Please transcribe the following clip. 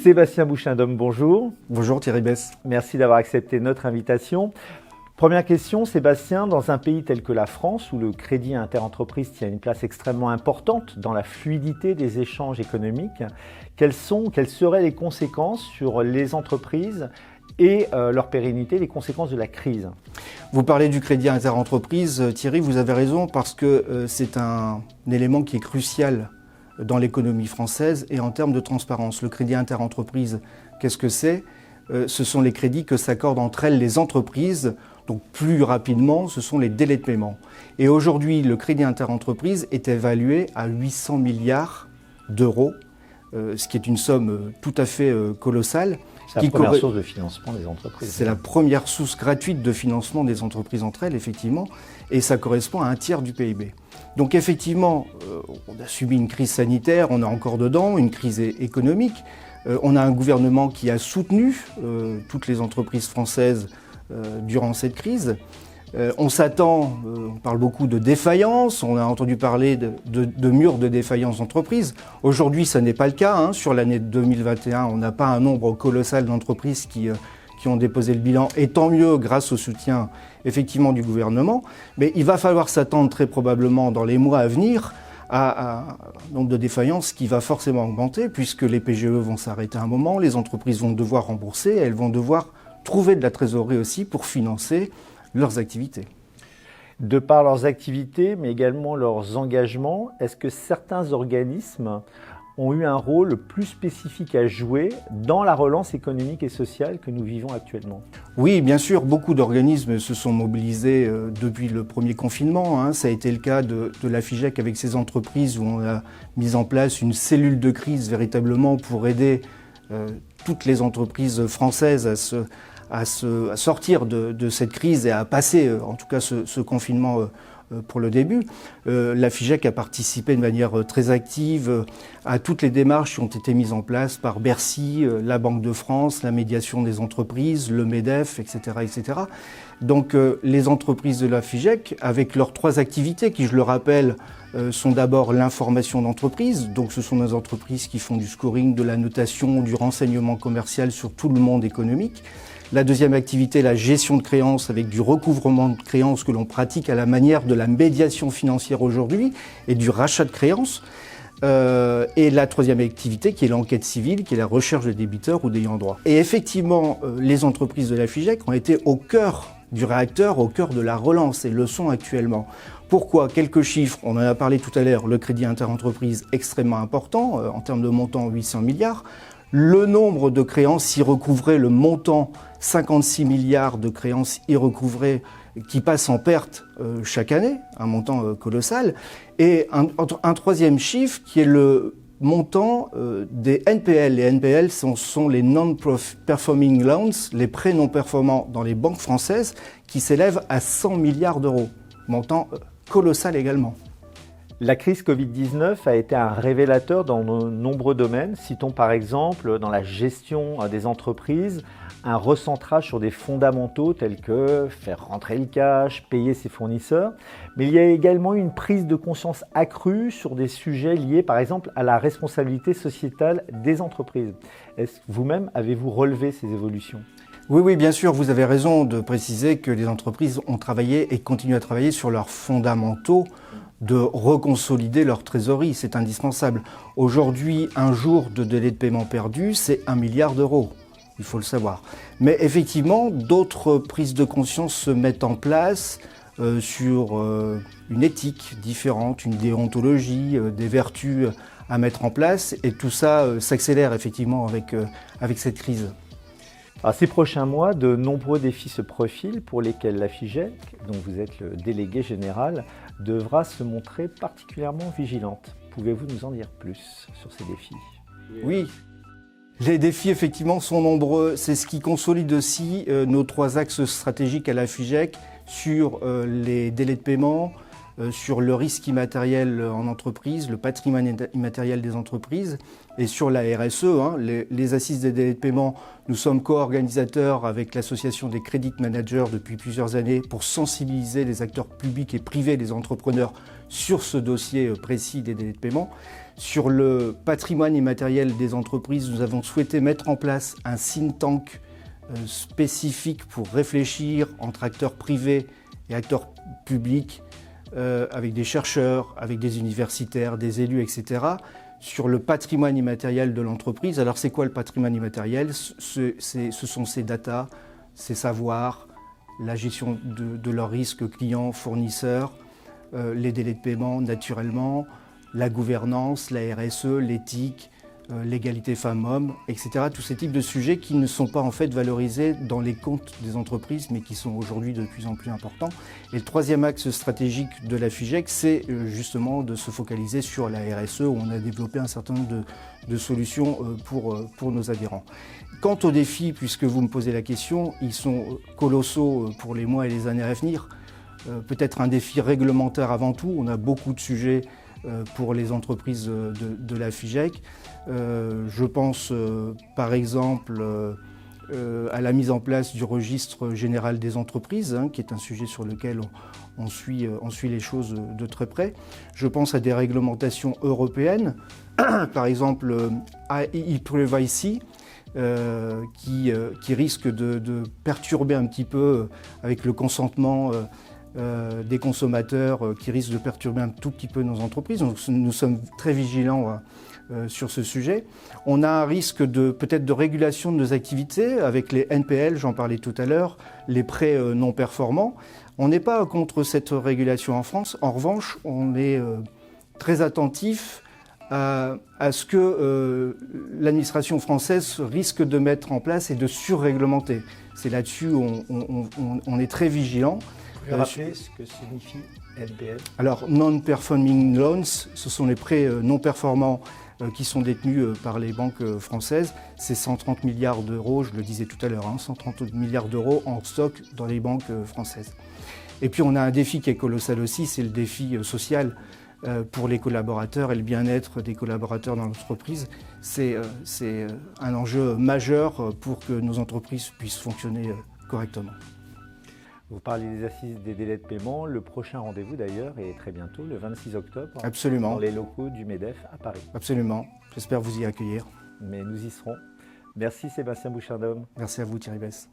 Sébastien Bouchindom, bonjour. Bonjour Thierry Besse. Merci d'avoir accepté notre invitation. Première question, Sébastien, dans un pays tel que la France, où le crédit interentreprise tient une place extrêmement importante dans la fluidité des échanges économiques, quelles seraient les conséquences sur les entreprises et leur pérennité, les conséquences de la crise? Vous parlez du crédit interentreprise, Thierry, vous avez raison, parce que c'est un élément qui est crucial dans l'économie française et en termes de transparence. Le crédit interentreprise, qu'est-ce que c'est? Ce sont les crédits que s'accordent entre elles les entreprises. Donc plus rapidement, ce sont les délais de paiement. Et aujourd'hui, le crédit interentreprise est évalué à 800 milliards d'euros, ce qui est une somme tout à fait colossale. C'est la première source de financement des entreprises. C'est la première source gratuite de financement des entreprises entre elles, effectivement, et ça correspond à un tiers du PIB. Donc effectivement, on a subi une crise sanitaire, on est encore dedans, une crise économique. On a un gouvernement qui a soutenu toutes les entreprises françaises durant cette crise. On s'attend, on parle beaucoup de défaillance, on a entendu parler de murs de défaillance d'entreprises. Aujourd'hui, ça n'est pas le cas. Sur l'année 2021, on n'a pas un nombre colossal d'entreprises qui ont déposé le bilan, et tant mieux grâce au soutien effectivement du gouvernement. Mais il va falloir s'attendre très probablement dans les mois à venir à un nombre de défaillances qui va forcément augmenter, puisque les PGE vont s'arrêter à un moment, les entreprises vont devoir rembourser, et elles vont devoir trouver de la trésorerie aussi pour financer leurs activités. De par leurs activités, mais également leurs engagements, est-ce que certains organismes ont eu un rôle plus spécifique à jouer dans la relance économique et sociale que nous vivons actuellement? Oui, bien sûr, beaucoup d'organismes se sont mobilisés depuis le premier confinement. Ça a été le cas de la FIGEC avec ses entreprises, où on a mis en place une cellule de crise véritablement pour aider toutes les entreprises françaises à sortir de cette crise et à passer en tout cas ce confinement pour le début. La FIGEC a participé de manière très active à toutes les démarches qui ont été mises en place par Bercy, la Banque de France, la médiation des entreprises, le MEDEF, etc. etc. Donc les entreprises de la FIGEC, avec leurs 3 activités qui, je le rappelle, sont d'abord l'information d'entreprise. Donc ce sont des entreprises qui font du scoring, de la notation, du renseignement commercial sur tout le monde économique. La deuxième activité, la gestion de créances, avec du recouvrement de créances que l'on pratique à la manière de la médiation financière aujourd'hui et du rachat de créances. Et la troisième activité qui est l'enquête civile, qui est la recherche de débiteurs ou d'ayants droit. Et effectivement, les entreprises de la FIGEC ont été au cœur du réacteur, au cœur de la relance, et le sont actuellement. Pourquoi? Quelques chiffres, on en a parlé tout à l'heure, le crédit interentreprise extrêmement important, en termes de montant 800 milliards. Le nombre de créances irrecouvrées, le montant 56 milliards de créances irrecouvrées qui passent en perte chaque année, un montant colossal. Et un troisième chiffre qui est le montant des NPL. Les NPL sont les non-performing loans, les prêts non performants dans les banques françaises, qui s'élèvent à 100 milliards d'euros. Montant colossal également. La crise Covid-19 a été un révélateur dans de nombreux domaines. Citons par exemple dans la gestion des entreprises, un recentrage sur des fondamentaux tels que faire rentrer le cash, payer ses fournisseurs. Mais il y a également une prise de conscience accrue sur des sujets liés par exemple à la responsabilité sociétale des entreprises. Est-ce que vous-même avez-vous relevé ces évolutions ? Oui, bien sûr, vous avez raison de préciser que les entreprises ont travaillé et continuent à travailler sur leurs fondamentaux, de reconsolider leur trésorerie, c'est indispensable. Aujourd'hui, un jour de délai de paiement perdu, c'est 1 milliard d'euros, il faut le savoir. Mais effectivement, d'autres prises de conscience se mettent en place sur une éthique différente, une déontologie, des vertus à mettre en place, et tout ça s'accélère effectivement avec cette crise. Alors, ces prochains mois, de nombreux défis se profilent pour lesquels la FIGEC, dont vous êtes le délégué général, devra se montrer particulièrement vigilante. Pouvez-vous nous en dire plus sur ces défis ? Oui, les défis effectivement sont nombreux. C'est ce qui consolide aussi nos 3 axes stratégiques à la FIGEC sur les délais de paiement, sur le risque immatériel en entreprise, le patrimoine immatériel des entreprises, et sur la RSE, les assises des délais de paiement. Nous sommes co-organisateurs avec l'association des credit managers depuis plusieurs années pour sensibiliser les acteurs publics et privés, les entrepreneurs, sur ce dossier précis des délais de paiement. Sur le patrimoine immatériel des entreprises, nous avons souhaité mettre en place un think tank spécifique pour réfléchir entre acteurs privés et acteurs publics, avec des chercheurs, avec des universitaires, des élus, etc., sur le patrimoine immatériel de l'entreprise. Alors c'est quoi le patrimoine immatériel? Ce sont ces datas, ces savoirs, la gestion de leurs risques clients, fournisseurs, les délais de paiement naturellement, la gouvernance, la RSE, l'éthique, l'égalité femmes-hommes, etc. Tous ces types de sujets qui ne sont pas en fait valorisés dans les comptes des entreprises, mais qui sont aujourd'hui de plus en plus importants. Et le troisième axe stratégique de la FIGEC, c'est justement de se focaliser sur la RSE, où on a développé un certain nombre de solutions pour nos adhérents. Quant aux défis, puisque vous me posez la question, ils sont colossaux pour les mois et les années à venir. Peut-être un défi réglementaire avant tout. On a beaucoup de sujets pour les entreprises de la FIGEC. Je pense par exemple à la mise en place du registre général des entreprises, qui est un sujet sur lequel on suit les choses de très près. Je pense à des réglementations européennes, par exemple e-privacy, qui risque de perturber un petit peu avec le consentement des consommateurs, qui risque de perturber un tout petit peu nos entreprises. Donc, nous sommes très vigilants sur ce sujet. On a un risque peut-être de régulation de nos activités avec les NPL, j'en parlais tout à l'heure, les prêts non performants. On n'est pas contre cette régulation en France. En revanche, on est très attentif à ce que l'administration française risque de mettre en place et de surréglementer. C'est là-dessus où on est très vigilant. Vous pouvez rappeler ce que signifie NPL? Alors, non-performing loans, ce sont les prêts non performants qui sont détenus par les banques françaises. C'est 130 milliards d'euros, je le disais tout à l'heure, 130 milliards d'euros en stock dans les banques françaises. Et puis on a un défi qui est colossal aussi, c'est le défi social pour les collaborateurs et le bien-être des collaborateurs dans l'entreprise. C'est un enjeu majeur pour que nos entreprises puissent fonctionner correctement. Vous parlez des assises des délais de paiement. Le prochain rendez-vous d'ailleurs est très bientôt, le 26 octobre. Absolument. Dans les locaux du MEDEF à Paris. Absolument. J'espère vous y accueillir. Mais nous y serons. Merci Sébastien Bouchardom. Merci à vous Thierry Besse.